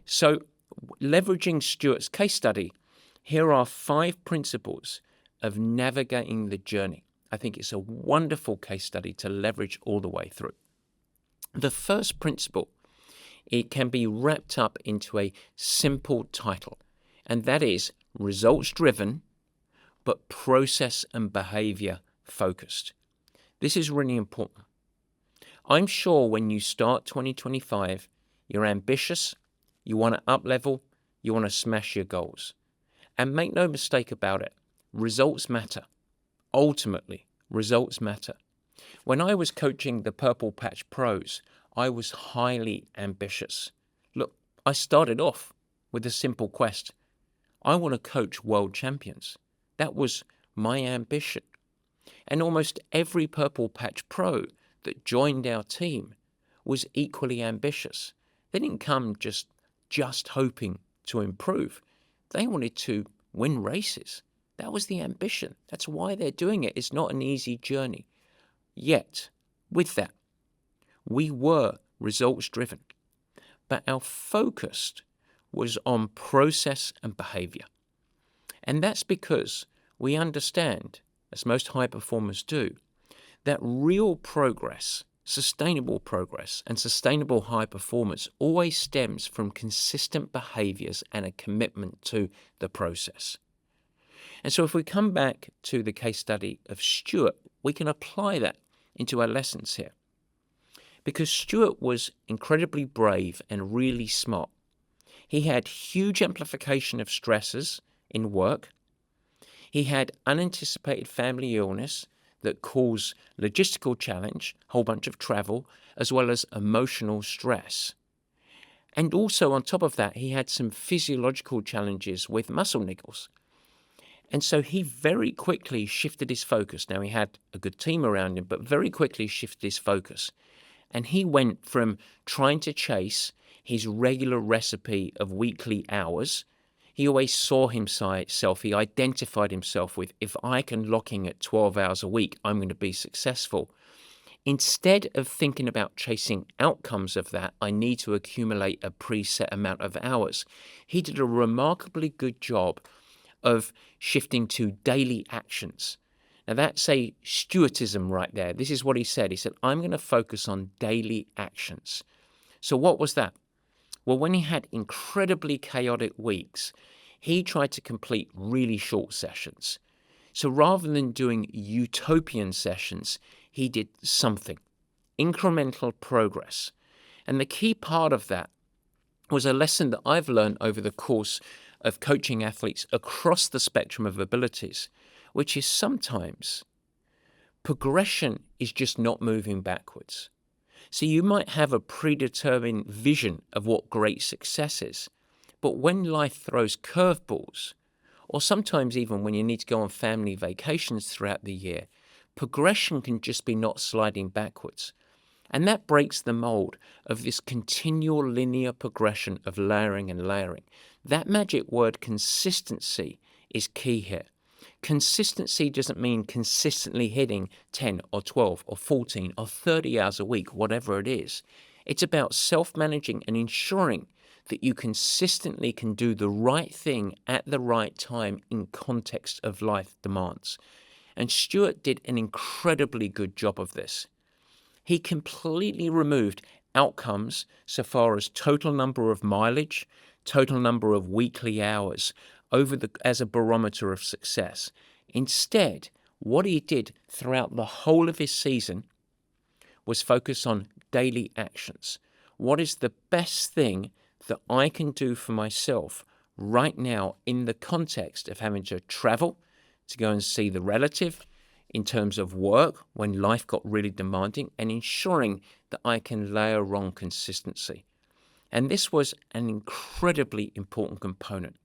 So leveraging Stuart's case study, here are 5 principles of navigating the journey. I think it's a wonderful case study to leverage all the way through. The first principle, it can be wrapped up into a simple title, and that is results-driven, but process and behavior focused. This is really important. I'm sure when you start 2025, you're ambitious, you want to up-level, you want to smash your goals. And make no mistake about it, results matter. Ultimately, results matter. When I was coaching the Purple Patch Pros, I was highly ambitious. Look, I started off with a simple quest. I want to coach world champions. That was my ambition. And almost every Purple Patch Pro that joined our team was equally ambitious. They didn't come just hoping to improve. They wanted to win races. That was the ambition. That's why they're doing it. It's not an easy journey. Yet, with that, we were results driven, but our focus was on process and behavior. And that's because we understand, as most high performers do, that real progress, sustainable progress, and sustainable high performance always stems from consistent behaviors and a commitment to the process. And so if we come back to the case study of Stuart, we can apply that into our lessons here. Because Stuart was incredibly brave and really smart. He had huge amplification of stresses in work. He had unanticipated family illness that caused logistical challenge, a whole bunch of travel, as well as emotional stress. And also on top of that, he had some physiological challenges with muscle niggles. And so he very quickly shifted his focus. Now, he had a good team around him, but very quickly shifted his focus. And he went from trying to chase his regular recipe of weekly hours. He always saw himself, he identified himself with, if I can lock in at 12 hours a week, I'm going to be successful. Instead of thinking about chasing outcomes of that, I need to accumulate a preset amount of hours. He did a remarkably good job of shifting to daily actions. Now that's a Stuartism right there. This is what he said. He said, I'm going to focus on daily actions. So what was that? Well, when he had incredibly chaotic weeks, he tried to complete really short sessions. So rather than doing utopian sessions, he did something, incremental progress. And the key part of that was a lesson that I've learned over the course of coaching athletes across the spectrum of abilities, which is sometimes progression is just not moving backwards. So you might have a predetermined vision of what great success is, but when life throws curveballs, or sometimes even when you need to go on family vacations throughout the year, progression can just be not sliding backwards. And that breaks the mold of this continual linear progression of layering and layering. That magic word consistency is key here. Consistency doesn't mean consistently hitting 10 or 12 or 14 or 30 hours a week, whatever it is. It's about self-managing and ensuring that you consistently can do the right thing at the right time in context of life demands. And Stuart did an incredibly good job of this. He completely removed outcomes so far as total number of mileage, total number of weekly hours as a barometer of success. Instead, what he did throughout the whole of his season was focus on daily actions. What is the best thing that I can do for myself right now in the context of having to travel to go and see the relative, in terms of work when life got really demanding, and ensuring that I can layer on consistency. And this was an incredibly important component.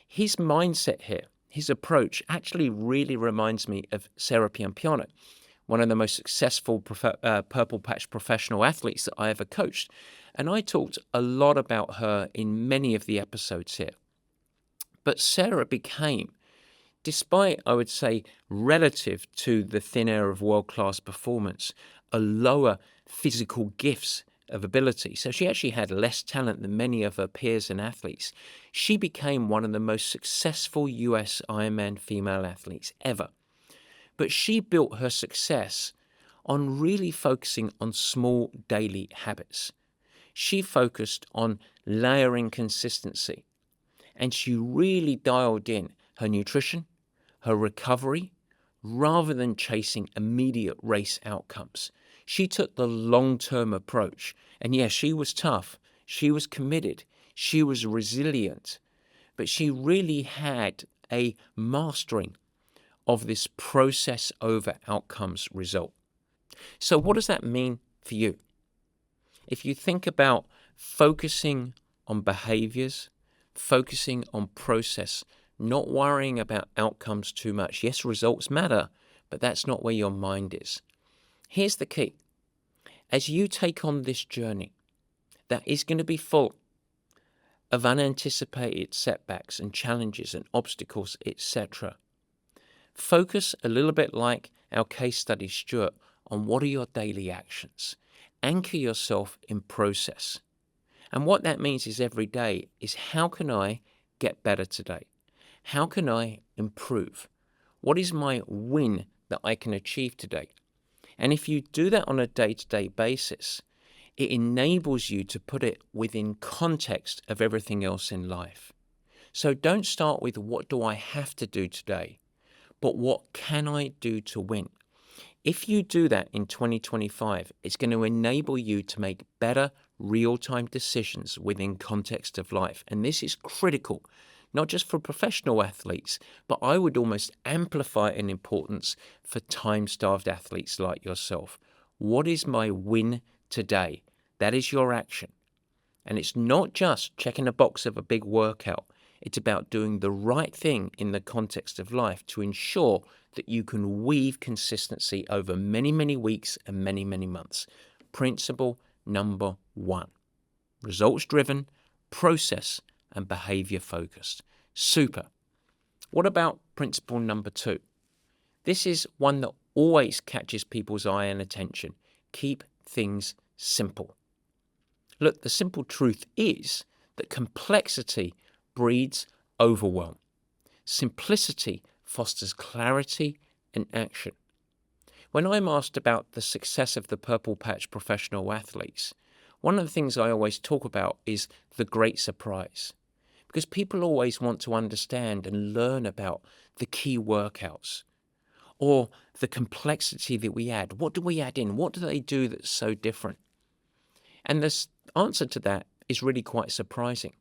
His mindset here, his approach, actually really reminds me of Sarah Piampiano, one of the most successful Purple Patch professional athletes that I ever coached. And I talked a lot about her in many of the episodes here. But Sarah became, despite, I would say, relative to the thin air of world-class performance, a lower physical gifts of ability. So she actually had less talent than many of her peers and athletes. She became one of the most successful US Ironman female athletes ever. But she built her success on really focusing on small daily habits. She focused on layering consistency, and she really dialed in her nutrition, her recovery, rather than chasing immediate race outcomes. She took the long-term approach. And yes, she was tough. She was committed. She was resilient. But she really had a mastering of this process over outcomes result. So what does that mean for you? If you think about focusing on behaviors, focusing on process, not worrying about outcomes too much. Yes, results matter, but that's not where your mind is. Here's the key. As you take on this journey that is going to be full of unanticipated setbacks and challenges and obstacles, etc., focus a little bit like our case study, Stuart, on what are your daily actions. Anchor yourself in process. And what that means is every day is how can I get better today? How can I improve? What is my win that I can achieve today? And if you do that on a day-to-day basis, it enables you to put it within context of everything else in life. So don't start with what do I have to do today, but what can I do to win? If you do that in 2025, it's going to enable you to make better real-time decisions within context of life. And this is critical, not just for professional athletes, but I would almost amplify it in importance for time-starved athletes like yourself. What is my win today? That is your action. And it's not just checking a box of a big workout. It's about doing the right thing in the context of life to ensure that you can weave consistency over many, many weeks and many, many months. Principle number 1, results-driven, process and behavior focused. Super. What about principle number 2? This is one that always catches people's eye and attention. Keep things simple. Look, the simple truth is that complexity breeds overwhelm. Simplicity fosters clarity and action. When I'm asked about the success of the Purple Patch professional athletes, one of the things I always talk about is the great surprise. Because people always want to understand and learn about the key workouts or the complexity that we add. What do we add in? What do they do that's so different? And the answer to that is really quite surprising.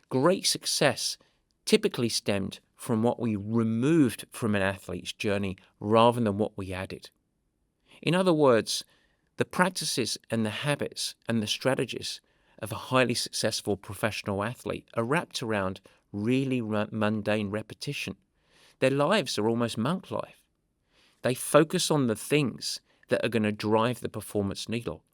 Great success typically stemmed from what we removed from an athlete's journey rather than what we added. In other words, the practices and the habits and the strategies of a highly successful professional athlete are wrapped around really mundane repetition. Their lives are almost monk life. They focus on the things that are going to drive the performance needle.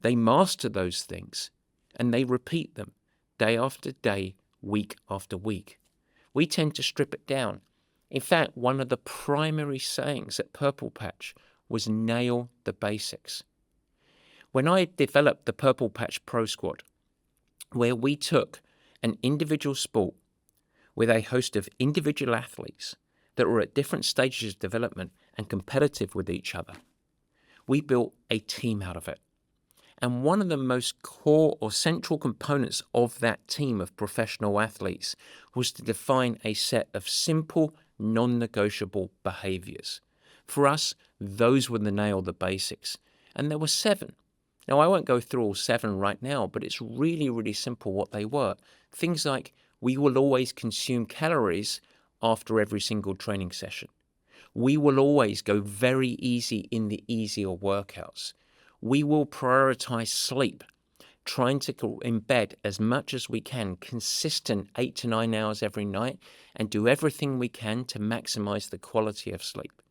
They master those things and they repeat them day after day, week after week. We tend to strip it down. In fact, one of the primary sayings at Purple Patch was nail the basics. When I developed the Purple Patch Pro Squad, where we took an individual sport with a host of individual athletes that were at different stages of development and competitive with each other, we built a team out of it. And one of the most core or central components of that team of professional athletes was to define a set of simple, non-negotiable behaviors. For us, those were the nail the basics. And there were 7. Now, I won't go through all 7 right now, but it's really, really simple what they were. Things like we will always consume calories after every single training session. We will always go very easy in the easier workouts. We will prioritize sleep, trying to embed as much as we can, consistent 8 to 9 hours every night, and do everything we can to maximize the quality of sleep.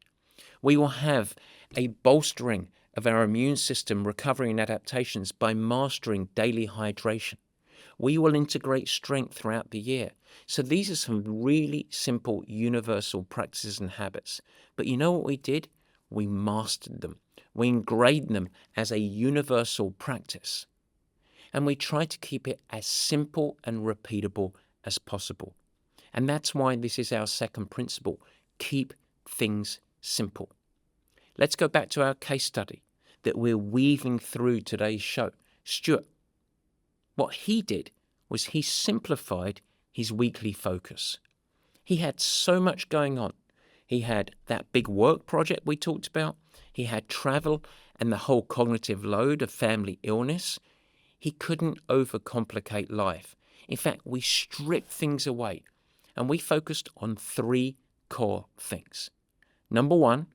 We will have a bolstering of our immune system recovery and adaptations by mastering daily hydration. We will integrate strength throughout the year. So these are some really simple universal practices and habits. But you know what we did? We mastered them. We ingrain them as a universal practice. And we try to keep it as simple and repeatable as possible. And that's why this is our second principle. Keep things simple. Let's go back to our case study that we're weaving through today's show. Stuart, what he did was he simplified his weekly focus. He had so much going on. He had that big work project we talked about. He had travel and the whole cognitive load of family illness. He couldn't overcomplicate life. In fact, we stripped things away and we focused on 3 core things. Number 1,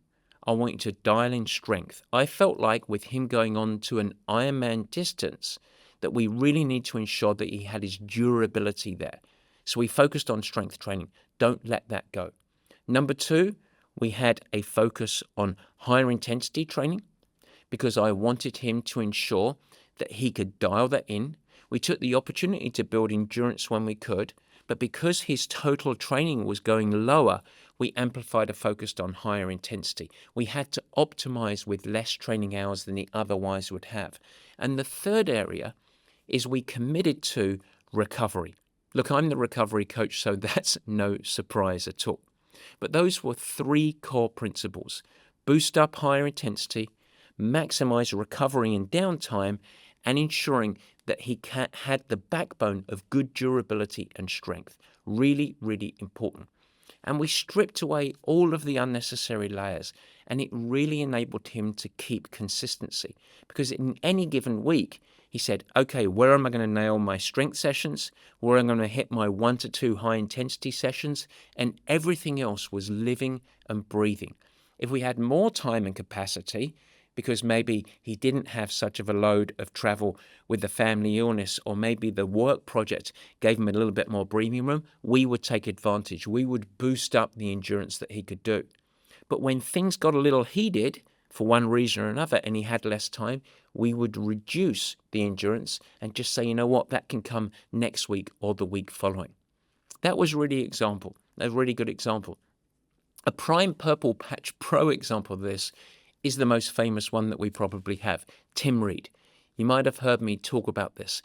I want you to dial in strength. I felt like with him going on to an IRONMAN distance that we really need to ensure that he had his durability there. So we focused on strength training. Don't let that go. Number 2, we had a focus on higher intensity training because I wanted him to ensure that he could dial that in. We took the opportunity to build endurance when we could, but because his total training was going lower, we amplified a focus on higher intensity. We had to optimize with less training hours than he otherwise would have. And the third area is we committed to recovery. Look, I'm the recovery coach, so that's no surprise at all. But those were 3 core principles. Boost up higher intensity, maximize recovery and downtime, and ensuring that he had the backbone of good durability and strength. Really, really important. And we stripped away all of the unnecessary layers, and it really enabled him to keep consistency. Because in any given week, he said, okay, where am I going to nail my strength sessions? Where am I going to hit my 1 to 2 high intensity sessions? And everything else was living and breathing. If we had more time and capacity, because maybe he didn't have such of a load of travel with the family illness, or maybe the work project gave him a little bit more breathing room, we would take advantage. We would boost up the endurance that he could do. But when things got a little heated, for one reason or another, and he had less time, we would reduce the endurance and just say, you know what, that can come next week or the week following. That was really a really good example. A prime purple patch pro example of this is the most famous one that we probably have, Tim Reed. You might have heard me talk about this.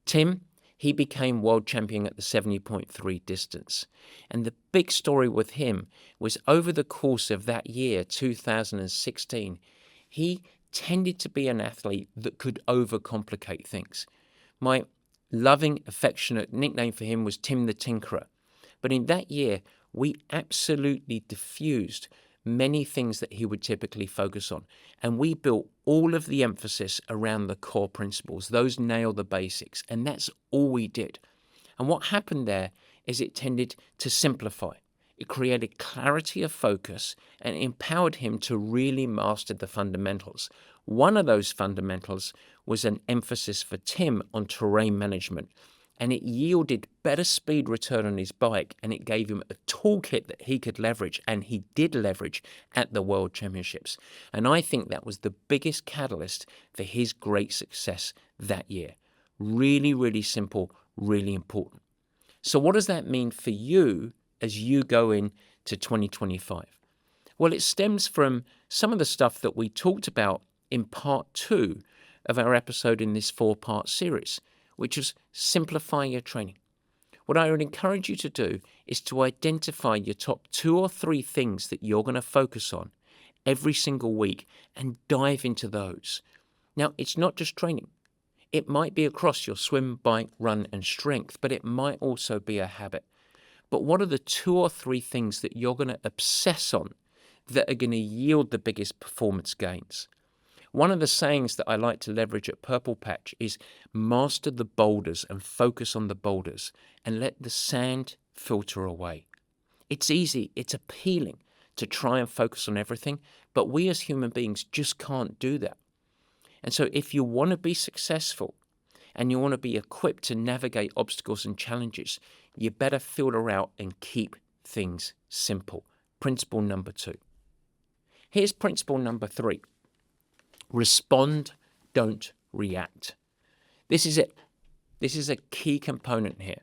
Tim, he became world champion at the 70.3 distance. And the big story with him was over the course of that year, 2016, he tended to be an athlete that could overcomplicate things. My loving, affectionate nickname for him was Tim the Tinkerer. But in that year, we absolutely diffused many things that he would typically focus on. And we built all of the emphasis around the core principles. Those nail the basics. And that's all we did. And what happened there is it tended to simplify. It created clarity of focus and empowered him to really master the fundamentals. One of those fundamentals was an emphasis for Tim on terrain management. And it yielded better speed return on his bike, and it gave him a toolkit that he could leverage, and he did leverage at the World Championships. And I think that was the biggest catalyst for his great success that year. Really, really simple, really important. So what does that mean for you as you go into 2025? Well, it stems from some of the stuff that we talked about in part 2 of our episode in this 4-part series, which is simplify your training. What I would encourage you to do is to identify your top 2 or 3 things that you're going to focus on every single week and dive into those. Now, it's not just training. It might be across your swim, bike, run, and strength, but it might also be a habit. But what are the 2 or 3 things that you're going to obsess on that are going to yield the biggest performance gains? One of the sayings that I like to leverage at Purple Patch is master the boulders and focus on the boulders and let the sand filter away. It's easy, it's appealing to try and focus on everything, but we as human beings just can't do that. And so if you want to be successful and you want to be equipped to navigate obstacles and challenges, you better filter out and keep things simple. Principle number 2. Here's principle number 3. Respond, don't react. This is it. This is a key component here.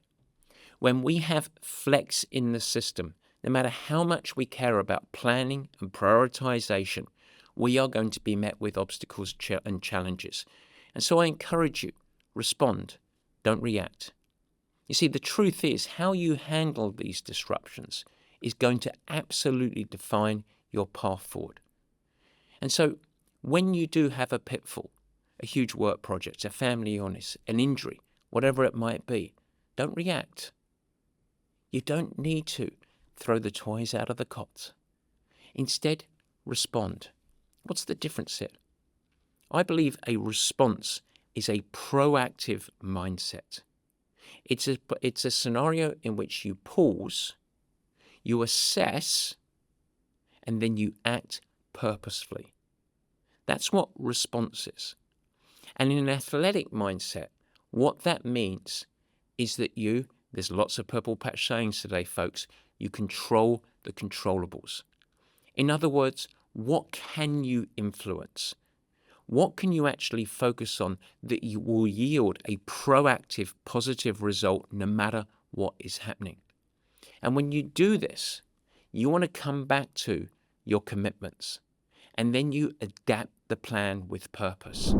When we have flex in the system, no matter how much we care about planning and prioritization, we are going to be met with obstacles and challenges. And so I encourage you, respond, don't react. You see, the truth is how you handle these disruptions is going to absolutely define your path forward. And so when you do have a pitfall, a huge work project, a family illness, an injury, whatever it might be, don't react. You don't need to throw the toys out of the cot. Instead, respond. What's the difference here? I believe a response is a proactive mindset. It's a scenario in which you pause, you assess, and then you act purposefully. That's what response is. And in an athletic mindset, what that means is that there's lots of purple patch sayings today, folks, you control the controllables. In other words, what can you influence? What can you actually focus on that you will yield a proactive, positive result no matter what is happening? And when you do this, you want to come back to your commitments, and then you adapt the plan with purpose.